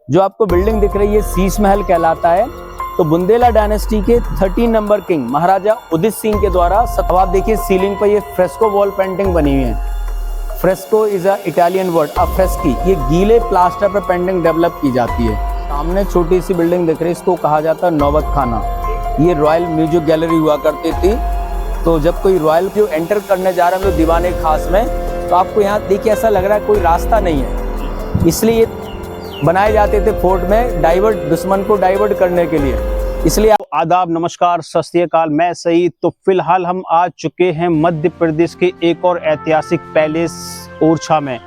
जो आपको बिल्डिंग दिख रही है शीश महल कहलाता है। तो बुंदेला डायनेस्टी के 13 नंबर किंग महाराजा उदित सिंह के द्वारा अब आप देखिए सीलिंग पर ये फ्रेस्को वॉल पेंटिंग बनी हुई है। Fresco is a Italian word, फ्रेस्की, ये गीले प्लास्टर पर पेंटिंग डेवलप की जाती है। सामने छोटी सी बिल्डिंग दिख रही है, इसको कहा जाता है नौबत खाना। ये रॉयल म्यूजिक गैलरी हुआ करती थी। तो जब कोई रॉयल जो एंटर करने जा रहे हैं दीवाने खास में, तो आपको यहाँ देखिए ऐसा लग रहा है कोई रास्ता नहीं है, इसलिए बनाए जाते थे फोर्ट में दुश्मन को डाइवर्ट करने के लिए। इसलिए आदाब, नमस्कार, सत श्री अकाल, मैं सईद। तो फिलहाल हम आ चुके हैं मध्य प्रदेश के एक और ऐतिहासिक पैलेस ओरछा में।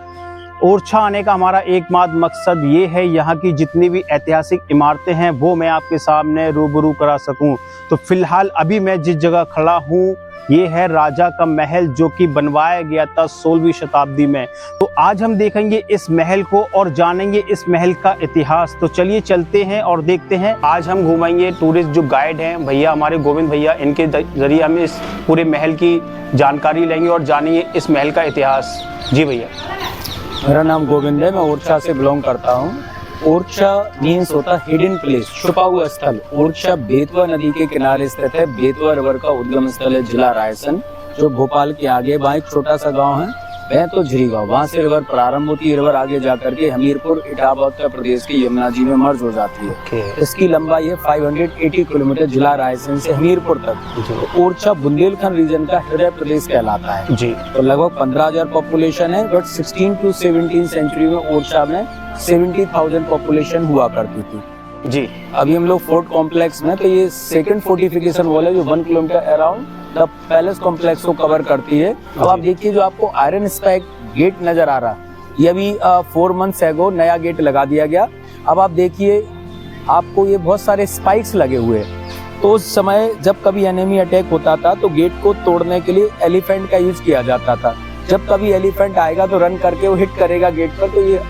ओरछा आने का हमारा एकमात्र मकसद ये है यहाँ की जितनी भी ऐतिहासिक इमारतें हैं वो मैं आपके सामने रूबरू करा सकूं। तो फिलहाल अभी मैं जिस जगह खड़ा हूँ ये है राजा का महल, जो कि बनवाया गया था 16वीं शताब्दी में। तो आज हम देखेंगे इस महल को और जानेंगे इस महल का इतिहास। तो चलिए चलते हैं और देखते हैं। आज हम घूमेंगे, टूरिस्ट जो गाइड हैं भैया हमारे गोविंद भैया, इनके जरिए हम इस पूरे महल की जानकारी लेंगे और जानेंगे इस महल का इतिहास। जी भैया। मेरा नाम गोविंद है, मैं ओरछा से बिलोंग करता हूँ। ओरछा मीन्स होता है हिडन प्लेस, छुपा हुआ स्थल। ओरछा बेतवा नदी के किनारे स्थित है। बेतवा रिवर का उद्गम स्थल है जिला रायसेन, जो भोपाल के आगे वहाँ एक छोटा सा गांव है, वह तो झिरी गाँव। वहाँ से रिवर प्रारंभ होती है। रिवर आगे जाकर के हमीरपुर इटावा उत्तर प्रदेश की यमुना जी में मर्ज हो जाती है। इसकी लंबाई है 580 किलोमीटर जिला रायसेन से हमीरपुर तक। तो ओरछा बुंदेलखंड रीजन का हृदय प्रदेश कहलाता है जी। तो लगभग 15,000 पॉपुलेशन है, बट 16 to 17 सेंचुरी में ओरछा में 70,000 पॉपुलेशन हुआ करती थी जी। अभी हम लोग फोर्ट कॉम्प्लेक्स में, तो ये सेकंड फोर्टिफिकेशन वॉल है जो 1 kilometre around the palace complex को कवर करती है। अब आप देखिए जो आपको आयरन स्पाइक गेट नजर आ रहा, ये अभी 4 मंथ्स एगो नया गेट लगा दिया गया। अब आप देखिए आपको ये बहुत सारे स्पाइक्स लगे हुए हैं। तो उस समय जब कभी एनिमी अटैक होता था तो गेट को तोड़ने के लिए एलिफेंट का यूज किया जाता था। जब कभी एलिफेंट आएगा तो रन करके वो हिट करेगा गेट पर, तो ये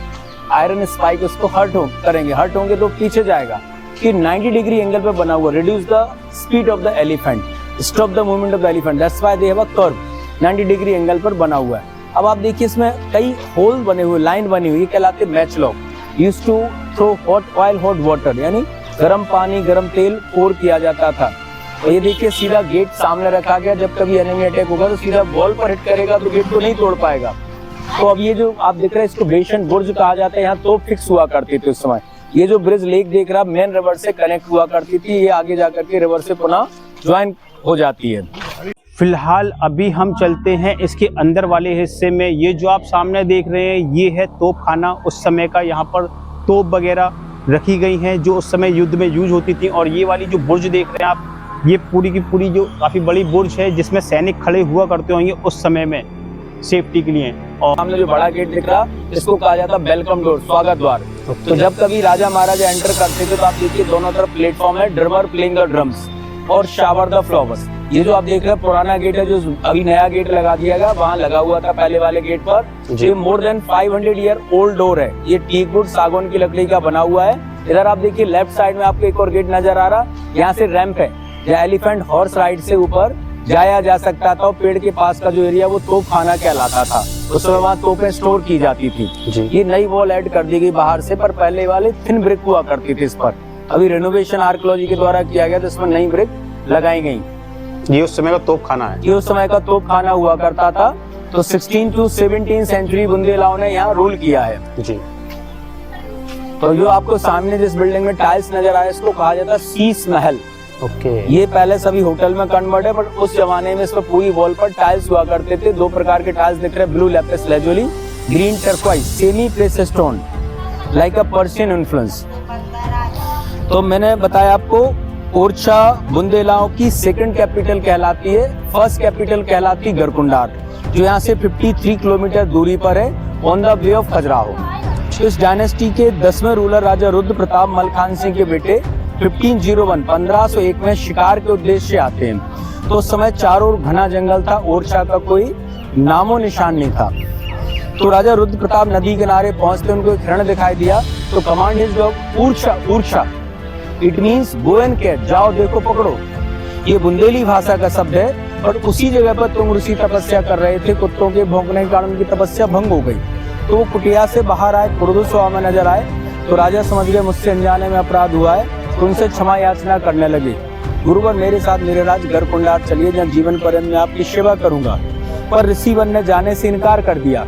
आयरन स्पाइक उसको हर्ट होंगे तो पीछे जाएगा। कि 90 डिग्री एंगल पे बना हुआ, reduce the speed of the elephant, stop the movement of the elephant, that's why they have a curve. 90 degree angle पर बना हुआ है। अब आप देखिए इसमें कई होल बने हुए, लाइन बनी हुई, ये कहलाते match lock. Used to throw hot oil hot water, यानी गर्म पानी गर्म तेल पोर किया जाता था। और ये देखिए सीधा गेट सामने रखा गया, जब कभी एनिमी अटैक होगा तो सीधा वॉल पर हिट करेगा तो गेट को नहीं तोड़ पाएगा। तो अब ये जो आप देख रहे हैं इसको बेशन बुर्ज कहा जाता है। यहाँ तो फिक्स हुआ करती थी उस समय। ये जो ब्रिज लेक देख रहा मेन रिवर से कनेक्ट हुआ करती थी, ये आगे जाकर के रिवर से पुनः ज्वाइन हो जाती है। फिलहाल अभी हम चलते हैं इसके अंदर वाले हिस्से में। ये जो आप सामने देख रहे हैं ये है तोप खाना। उस समय का यहाँ पर तोप वगैरह रखी गई हैं जो उस समय युद्ध में यूज होती थी। और ये वाली जो बुर्ज देख रहे हैं आप, ये पूरी की पूरी जो काफी बड़ी बुर्ज है जिसमें सैनिक खड़े हुआ करते होंगे उस समय में सेफ्टी के लिए। और सामने जो बड़ा गेट दिख रहा इसको कहा जाता है वेलकम डोर, स्वागत द्वार। तो जब कभी राजा महाराजा एंटर करते थे तो आप देखिए दोनों तरफ प्लेटफॉर्म है, ड्रमर प्लेइंग द ड्रम्स और शावर द फ्लावर्स। ये जो आप देख रहे हैं पुराना गेट है, जो अभी नया गेट लगा दिया गया, वहाँ लगा हुआ था पहले वाले गेट पर। ये more than 500 year old door है। ये टीक वुड सागौन की लकड़ी का बना हुआ है। इधर आप देखिए लेफ्ट साइड में आपको एक और गेट नजर आ रहा, यहाँ से रैंप है, या एलिफेंट हॉर्स राइड से ऊपर जाया जा सकता था। और पेड़ के पास का जो एरिया वो तोप खाना कहलाता था। उस समय वहाँ तोपें स्टोर की जाती थी। ये नई वॉल ऐड कर दी गई बाहर से, पर पहले वाले थिन ब्रिक हुआ करती थी इस पर। अभी रेनोवेशन आर्कियोलॉजी के द्वारा किया गया तो इसमें नई ब्रिक लगाई गई। ये उस समय का तोप खाना है। ये उस समय का तोप खाना हुआ करता था। तो 16 to 17 सेंचुरी बुंदेलाओं ने यहाँ रूल किया है जी। तो जो आपको सामने जिस बिल्डिंग में टाइल्स नजर आया इसको कहा जाता है शीश महल। ये पैलेस अभी होटल में कन्वर्ट है, बट उस जमाने में इस पर पूरी वॉल पर टाइल्स हुआ करते थे। 2 प्रकार के टाइल्स दिख रहे हैं, blue Lapis lazuli, green turquoise, semi precious stone, like अ पर्शियन इन्फ्लुएंस। तो मैंने बताया आपको ओरछा बुंदेलाओं की सेकंड कैपिटल कहलाती है। फर्स्ट कैपिटल कहलाती गरकुंडार, जो यहाँ से 53 किलोमीटर दूरी पर है, on the way of Khajuraho. इस डायनेस्टी के 10वें रूलर राजा रुद्र प्रताप मलखान सिंह के बेटे 1501 में शिकार के उद्देश्य से आते हैं। तो उस समय चारों ओर घना जंगल था, ओरछा का कोई नामो निशान नहीं था। तो राजा रुद्र प्रताप नदी किनारे पहुंचते उनको एक हिरण दिखाई दिया। तो कमांड हिज डॉग ऊर्छा, ऊर्छा, it means go and catch, जाओ देखो पकड़ो। ये बुंदेली भाषा का शब्द है। और उसी जगह पर तुम ऋषि तपस्या कर रहे थे, कुत्तों के भौंकने के कारण उनकी तपस्या भंग हो गई। तो वो कुटिया से बाहर आए, कुर्दू में नजर आए। तो राजा समझ गए मुझसे अनजाने में अपराध हुआ है, तो उनसे क्षमा याचना करने लगे। गुरुवर मेरे साथ मेरे राज गरकुंडार चलिए, जहाँ जीवन पर्यंत मैं आपकी सेवा करूंगा। पर ऋषिवर ने जाने से इनकार कर दिया।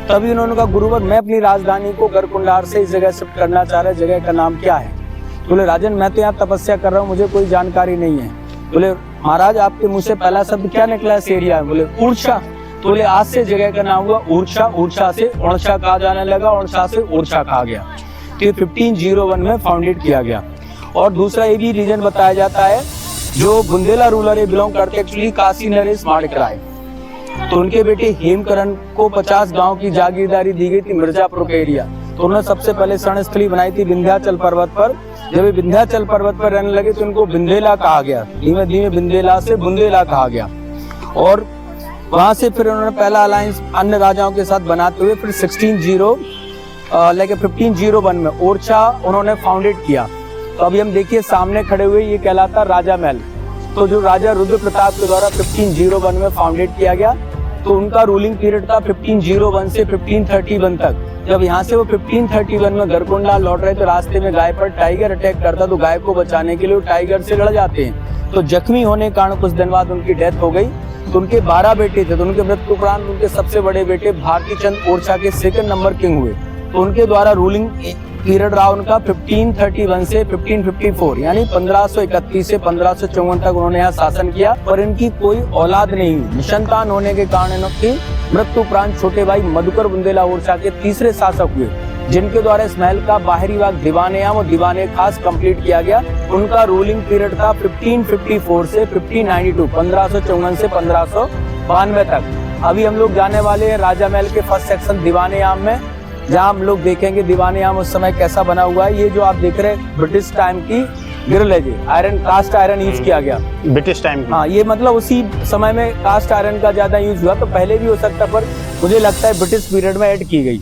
तभी उन्होंने कहा गुरुवर मैं अपनी राजधानी को गरकुंडार से इस जगह शिफ्ट करना चाह रहा, जगह का नाम क्या है? बोले राजन मैं तो यहाँ तपस्या कर रहा हूँ, मुझे कोई जानकारी नहीं है। बोले महाराज आपके मुंह से पहला शब्द क्या निकला इस एरिया में? बोले ऊर्चा। तो बोले आज से जगह का नाम हुआ ऊर्चा, ऊर्चा से ओरछा कहा जाने लगा, ओरछा से ऊर्चा कहा गया। तो ये 1501 में फाउंडेड किया गया। और दूसरा ये भी रीजन बताया जाता है, जो बुंदेला रूलर बिलोंग करते एक्चुअली काशी नरेश माणिकराय, तो उनके बेटे हेमकरण को 50 गांव की जागीरदारी दी गई थी मिर्जापुर के एरिया। तो उन्होंने सबसे पहले शरणस्थली बनाई थी विंध्याचल पर्वत पर। जब ये विंध्याचल पर्वत पर रहने लगे तो उनको बिंदेला कहा गया, धीमे धीमे बिंदेला से बुंदेला कहा गया। और वहां से फिर उन्होंने पहला अलायंस अन्य राजाओं के साथ बनाते हुए फिर 1501 में ओरछा उन्होंने फाउंडेड किया। तो अभी हम देखिए सामने खड़े हुए ये कहलाता राजा महल, तो जो राजा रुद्र प्रताप के द्वारा 1501 में फाउंडेड किया गया। तो उनका रूलिंग पीरियड था 1501 से 1531 तक। जब यहाँ से वो 1531 में गरकुंडा लौट रहे तो रास्ते में गाय पर टाइगर अटैक करता, तो गाय को बचाने के लिए वो टाइगर से लड़ जाते हैं। तो जख्मी होने के कारण कुछ दिन बाद उनकी डेथ हो गई। तो उनके 12 बेटे थे, तो उनके मृत्यु उपरांत उनके सबसे बड़े बेटे भारती चंद ओरछा के 2nd नंबर किंग हुए। तो उनके द्वारा रूलिंग पीरियड रहा उनका 1531 से 1554, यानी 1531 से 1554 तक उन्होंने यहाँ शासन किया। पर इनकी कोई औलाद नहीं हुई। निसंतान होने के कारण इनकी मृत्यु उपरांत छोटे भाई मधुकर बुंदेला ओरछा के तीसरे शासक हुए, जिनके द्वारा इस महल का बाहरी भाग दीवाने-आम और दीवाने खास कंप्लीट किया गया। उनका रूलिंग पीरियड था 1554 से 1592, 1554 से 1592 तक। अभी हम लोग जाने वाले हैं राजा महल के फर्स्ट सेक्शन दीवाने-आम में, जहाँ हम लोग देखेंगे दीवाने-आम उस समय कैसा बना हुआ है। ये जो आप देख रहे हैं ब्रिटिश टाइम की ग्रिल है जी, आयरन कास्ट आयरन यूज किया गया ब्रिटिश टाइम। हाँ, ये मतलब उसी समय में कास्ट आयरन का ज्यादा यूज हुआ, तो पहले भी हो सकता, पर मुझे लगता है ब्रिटिश पीरियड में ऐड की गई।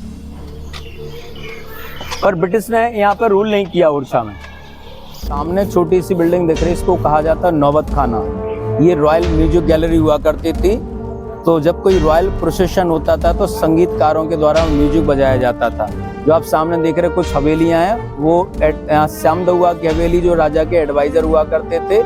पर ब्रिटिश ने यहाँ पर रूल नहीं किया ओरछा में। सामने छोटी सी बिल्डिंग दिख रही है, इसको कहा जाता है नौबत खाना। ये रॉयल म्यूजिक गैलरी हुआ करती थी। तो जब कोई रॉयल प्रोसेशन होता था तो संगीतकारों के द्वारा म्यूजिक बजाया जाता था। जो आप सामने देख रहे कुछ हवेलियां हैं, वो श्याम दउआ की हवेली जो राजा के एडवाइजर हुआ करते थे।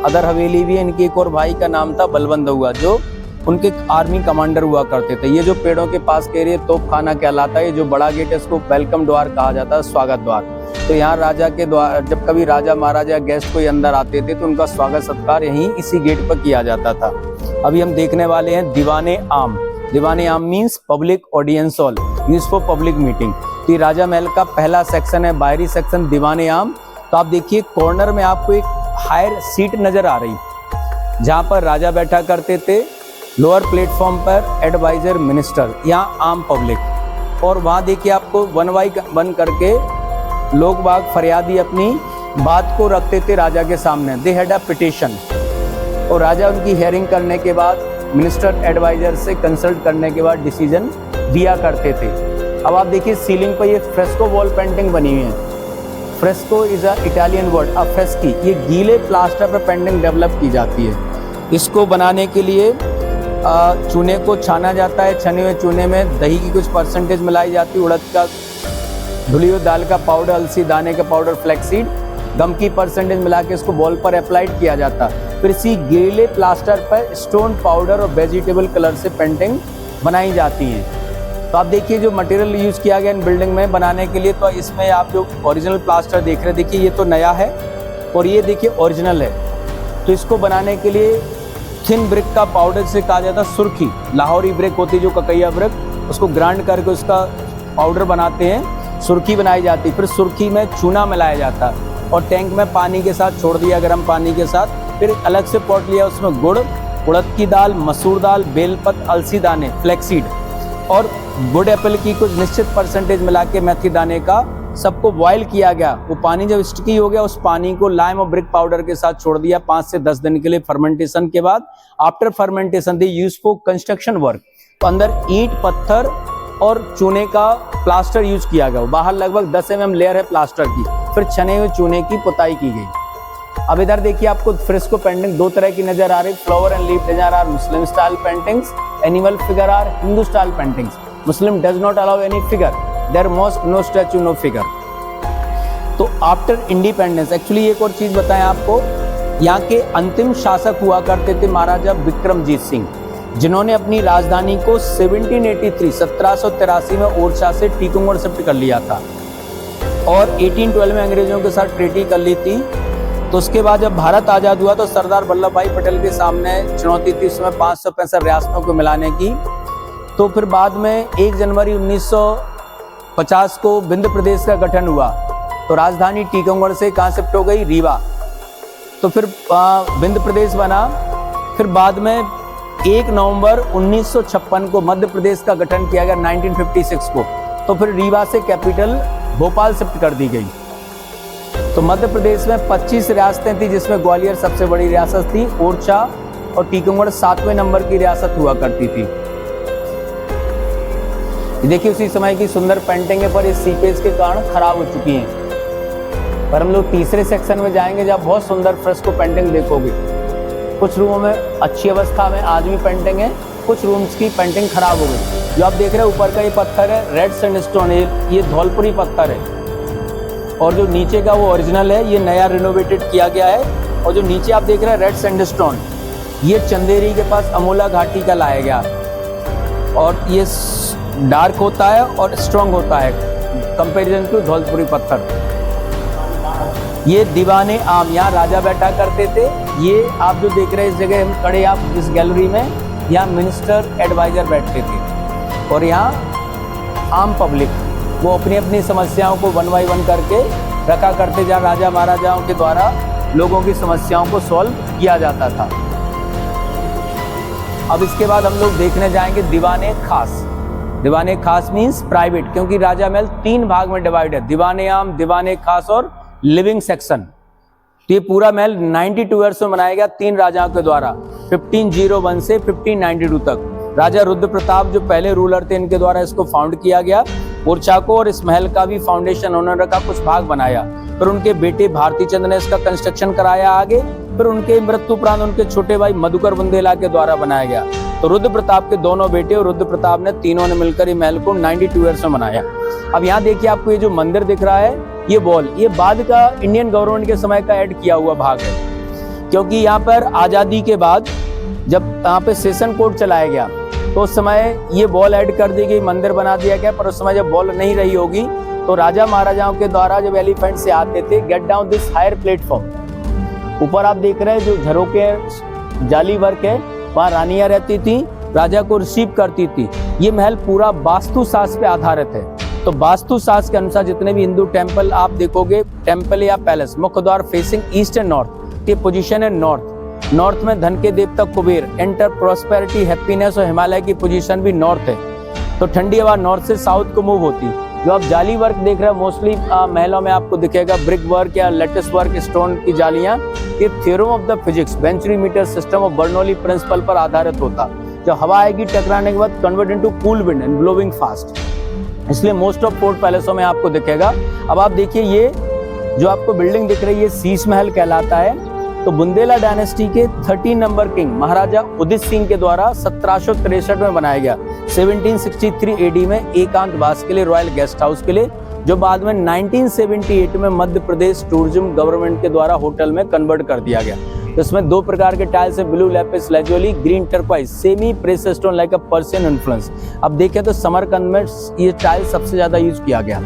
अदर हवेली भी, इनके एक और भाई का नाम था बलवंत दउआ, जो उनके आर्मी कमांडर हुआ करते थे। ये जो पेड़ों के पास के एरिया तोपखाना कहलाता है, जो बड़ा गेट है इसको वेलकम द्वार कहा जाता है, स्वागत द्वार। तो यहाँ राजा के द्वार, जब कभी राजा महाराजा गेस्ट कोई अंदर आते थे तो उनका स्वागत सत्कार यहीं इसी गेट पर किया जाता था। अभी हम देखने वाले हैं Diwan e Aam. Diwan e Aam means public audience hall, use for public meeting. ये राजा महल का पहला सेक्शन है, बाहरी सेक्शन दीवाने-आम। तो आप देखिए कॉर्नर में आपको एक हायर सीट नजर आ रही, जहाँ पर राजा बैठा करते थे। लोअर प्लेटफॉर्म पर एडवाइजर मिनिस्टर, यहाँ आम पब्लिक। और वहाँ देखिए आपको 1 बाय 1 करके लोग बाग फरियादी अपनी बात को रखते थे राजा के सामने। दे हैड अ पिटिशन, और राजा उनकी हियरिंग करने के बाद मिनिस्टर एडवाइजर से कंसल्ट करने के बाद डिसीजन दिया करते थे। अब आप देखिए सीलिंग पर ये फ्रेस्को वॉल पेंटिंग बनी हुई है। Fresco is a Italian word, अफ्रेस्की। ये गीले प्लास्टर पर पेंटिंग डेवलप की जाती है। इसको बनाने के लिए चूने को छाना जाता है। छने हुए चूने में दही की कुछ परसेंटेज मिलाई जाती है, उड़द का, धुली हुई दाल का पाउडर, अलसी दाने का पाउडर, फ्लैक्सीड, गम की परसेंटेज मिला के इसको बॉल पर अप्लाइड किया जाता है। फिर इसी गीले प्लास्टर पर स्टोन पाउडर और वेजिटेबल कलर से पेंटिंग बनाई जाती है। तो आप देखिए जो मटेरियल यूज किया गया इन बिल्डिंग में बनाने के लिए, तो इसमें आप जो ओरिजिनल प्लास्टर देख रहे हैं, देखिए ये तो नया है और ये देखिए ओरिजिनल है। तो इसको बनाने के लिए थिन ब्रिक का पाउडर से कहा जाता है सुर्खी, लाहौरी ब्रिक होती है जो ककैया ब्रिक, उसको ग्राइंड करके उसका पाउडर बनाते हैं, सुर्खी बनाई जाती है। फिर सुर्खी में चूना मिलाया जाता है और टैंक में पानी के साथ छोड़ दिया, गर्म पानी के साथ। फिर अलग से पॉट लिया, उसमें गुड़, उड़द की दाल, मसूर दाल, बेलपत, अलसी दाने, फ्लैक्सीड और गुड एप्पल की कुछ निश्चित परसेंटेज मिला के मेथी दाने का सबको बॉयल किया गया। वो पानी जब स्टिकी हो गया, उस पानी को लाइम और ब्रिक पाउडर के साथ छोड़ दिया 5 से 10 दिन के लिए फर्मेंटेशन के बाद। After fermentation the use for construction work. तो अंदर ईंट, पत्थर और चूने का प्लास्टर यूज किया गया। बाहर लगभग 10 mm लेयर है प्लास्टर की, फिर छने हुए चूने की पुताई की गई। अब इधर देखिए आपको फ्रेस्को पेंटिंग 2 तरह की नजर आ रही, flower and leaf design are Muslim style paintings, animal figure are Hindu style paintings. Muslim does not allow any figure. There must no statue, no figure. तो आफ्टर इंडिपेंडेंस, एक्चुअली एक और चीज बताएं आपको, यहाँ के अंतिम शासक हुआ करते थे महाराजा विक्रमजीत सिंह, जिन्होंने अपनी राजधानी को 1783 में ओरछा से टीकमगढ़ शिफ्ट कर लिया था और 1812 में अंग्रेजों के साथ ट्रीटी कर ली थी। तो उसके बाद जब भारत आजाद हुआ तो सरदार वल्लभ भाई पटेल के सामने चुनौती थी उसमें 565 रियासतों को मिलाने की। तो फिर बाद में 1 जनवरी 1950 को विंध्य प्रदेश का गठन हुआ, तो राजधानी टीकमगढ़ से कहाँ शिफ्ट हो गई, रीवा। तो फिर विंध्य प्रदेश बना। फिर बाद में 1 नवंबर 1956 को मध्य प्रदेश का गठन किया गया 1956 को, तो फिर रीवा से कैपिटल भोपाल शिफ्ट कर दी गई। तो मध्य प्रदेश में 25 रियासतें थी, जिसमें ग्वालियर सबसे बड़ी रियासत थी, ओरछा और टीकमगढ़ 7वें नंबर की रियासत हुआ करती थी। देखिए उसी समय की सुंदर पेंटिंग पर इस सीपेज के कारण खराब हो चुकी हैं, पर हम लोग तीसरे सेक्शन में जाएंगे जहाँ बहुत सुंदर फ्रेस्को पेंटिंग देखोगे। कुछ रूमों में अच्छी अवस्था में आज भी पेंटिंग है, कुछ रूम्स की पेंटिंग खराब हो गई। जो आप देख रहे हैं ऊपर का ये पत्थर है रेड सैंडस्टोन, ये धौलपुरी पत्थर है, और जो नीचे का वो ओरिजिनल है, ये नया रिनोवेटेड किया गया है। और जो नीचे आप देख रहे हैं रेड सैंडस्टोन, ये चंदेरी के पास अमोला घाटी का लाया गया, और ये डार्क होता है और स्ट्रॉन्ग होता है कंपेरिजन टू धौलपुरी पत्थर। ये दीवाने आम, यहाँ राजा बैठा करते थे। ये आप जो देख रहे हैं इस जगह हम खड़े, आप इस गैलरी में, यहाँ मिनिस्टर एडवाइजर बैठते थे, और यहाँ आम पब्लिक वो अपनी अपनी समस्याओं को 1 बाय 1 करके रखा करते, जहाँ राजा महाराजाओं के द्वारा लोगों की समस्याओं को सॉल्व किया जाता था। अब इसके बाद हम लोग देखने जाएंगे दीवाने खास। दीवाने खास मीन्स प्राइवेट, क्योंकि राजा महल 3 भाग में डिवाइड है, दीवाने आम, दीवाने खास और लिविंग सेक्शन। तो ये पूरा महल 92 ईयर्स में बनाया गया 3 राजाओं के द्वारा, 1501 से 1592 तक। राजा रुद्र प्रताप जो पहले रूलर थे, इनके द्वारा इसको फाउंड किया गया ओरछा को, और इस महल का भी फाउंडेशन उन्होंने रखा, कुछ भाग बनाया। फिर उनके बेटे भारती चंद्र ने इसका कंस्ट्रक्शन कराया आगे, फिर उनके मृत्यु उपरांत उनके छोटे भाई मधुकर बुंदेला के द्वारा बनाया गया। तो रुद्र प्रताप के दोनों बेटे और रुद्र प्रताप ने तीनों ने मिलकर ये महल को 92 ईयर्स में बनाया। अब यहाँ देखिए आपको ये जो मंदिर दिख रहा है, ये वॉल, ये बाद का इंडियन गवर्नमेंट के समय का ऐड किया हुआ भाग है, क्योंकि यहाँ पर आज़ादी के बाद जब यहाँ पे सेशन कोड चलाया गया तो उस समय ये वॉल ऐड कर दी गई, मंदिर बना दिया गया। पर उस समय जब वॉल नहीं रही होगी तो राजा महाराजाओं के द्वारा जब एलिफेंट से आते थे, get down this higher platform, ऊपर आप देख रहे हैं जो झरोके जाली वर्क है, वहाँ रानियां रहती थी, राजा को रिसीव करती थी। ये महल पूरा वास्तुशास्त्र पे आधारित है। तो वास्तुशास्त्र के अनुसार जितने भी हिंदू टेम्पल आप देखोगे, टेम्पल या पैलेस, मुख्य द्वार फेसिंग ईस्ट एंड नॉर्थ, ये पोजीशन है नॉर्थ। नॉर्थ में धन के देवता कुबेर, एंटर, प्रॉस्पेरिटी, हैप्पीनेस, और हिमालय की पोजीशन भी नॉर्थ है। तो ठंडी हवा नॉर्थ से साउथ को मूव होती। जो आप जाली वर्क देख रहे हैं मोस्टली महलों में आपको दिखेगा, ब्रिक वर्क या लेटिस वर्क, स्टोन की जालियां, ये theorem of the physics venturi meter system और बर्नौली प्रिंसिपल पर आधारित होता। जब हवा आएगी टकराने के बाद convert into cool wind and blowing fast, इसलिए मोस्ट ऑफ फोर्ट पैलेसों में आपको दिखेगा। अब आप देखिए ये जो आपको बिल्डिंग दिख रही है, शीश महल कहलाता है। तो बुंदेला डायनेस्टी के 13 नंबर किंग महाराजा उदित सिंह के द्वारा 1763 में बनाया गया, 1763 एडी में एकांतवास के लिए, रॉयल गेस्ट हाउस के लिए, जो बाद में 1978 में मध्य प्रदेश टूरिज्म गवर्नमेंट के द्वारा होटल में कन्वर्ट कर दिया गया। तो इसमें 2 प्रकार के टाइल्स है, blue Lapis lazuli, green turquoise, semi precious stone like अ पर्शियन इन्फ्लुएंस। अब देखें तो समरकंद में ये टाइल सबसे ज्यादा यूज किया गया।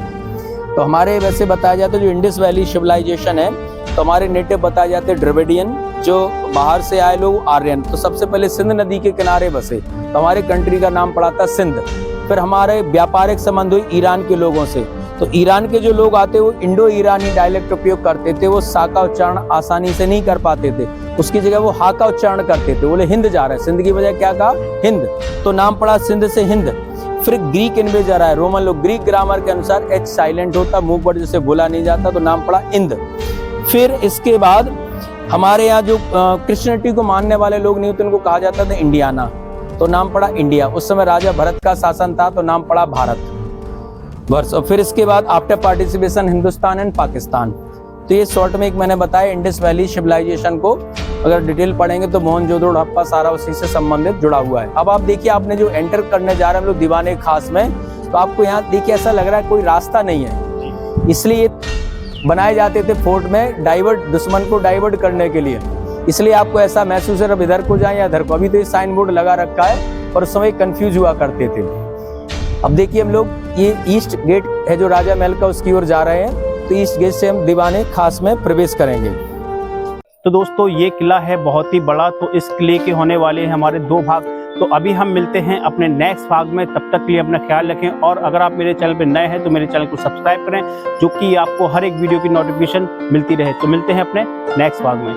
तो हमारे वैसे बताया जाता है जो इंडस वैली सिविलाइजेशन है, तो हमारे नेटिव बताए जाते हैं ड्रेविडियन, जो बाहर से आए लोग आर्यन। तो सबसे पहले सिंध नदी के किनारे बसे, तो हमारे कंट्री का नाम पड़ा था सिंध। फिर हमारे व्यापारिक संबंध हुए ईरान के लोगों से, तो ईरान के जो लोग आते वो इंडो ईरानी डायलेक्ट उपयोग करते थे, वो सा का उच्चारण आसानी से नहीं कर पाते थे, उसकी जगह वो हा का उच्चारण करते थे, बोले हिंद जा रहा है, सिंध की बजाय क्या कहा, हिंद, तो नाम पड़ा सिंध से हिंद। फिर ग्रीक इन्वेजर आए, रोमन लोग, ग्रीक ग्रामर के अनुसार एच साइलेंट होता, मुंह पर जैसे बोला नहीं जाता, तो नाम पड़ा इंद। फिर इसके बाद हमारे यहाँ जो क्रिश्चियनिटी को मानने वाले लोग नहीं होते, उनको कहा जाता था इंडियाना, तो नाम पड़ा इंडिया। उस समय राजा भरत का शासन था, तो नाम पड़ा भारत वर्ष। और फिर इसके बाद after participation Hindustan and Pakistan. तो ये शॉर्ट में एक मैंने बताया इंडस वैली सिविलाइजेशन को, अगर डिटेल पढ़ेंगे तो मोहनजोदड़ो, हड़प्पा, सारा उसी से संबंधित जुड़ा हुआ है। अब आप देखिए, आपने जो एंटर करने जा रहे हैं हम लोग दीवाने खास में, तो आपको यहाँ देखिए ऐसा लग रहा है कोई रास्ता नहीं है, इसलिए बनाए जाते थे फोर्ट में दुश्मन को डाइवर्ट करने के लिए, इसलिए आपको ऐसा महसूस है अब इधर को जाएं या इधर को। अभी तो ये साइन बोर्ड लगा रखा है, पर उस समय कंफ्यूज हुआ करते थे। अब देखिए हम लोग ये ईस्ट गेट है जो राजा महल का, उसकी ओर जा रहे हैं। तो ईस्ट गेट से हम दीवाने खास में प्रवेश करेंगे। तो दोस्तों ये किला है बहुत ही बड़ा, तो इस किले के होने वाले हैं हमारे 2 भाग। तो अभी हम मिलते हैं अपने नेक्स्ट भाग में, तब तक के लिए अपना ख्याल रखें। और अगर आप मेरे चैनल पर नए हैं तो मेरे चैनल को सब्सक्राइब करें, जो कि आपको हर एक वीडियो की नोटिफिकेशन मिलती रहे। तो मिलते हैं अपने नेक्स्ट भाग में।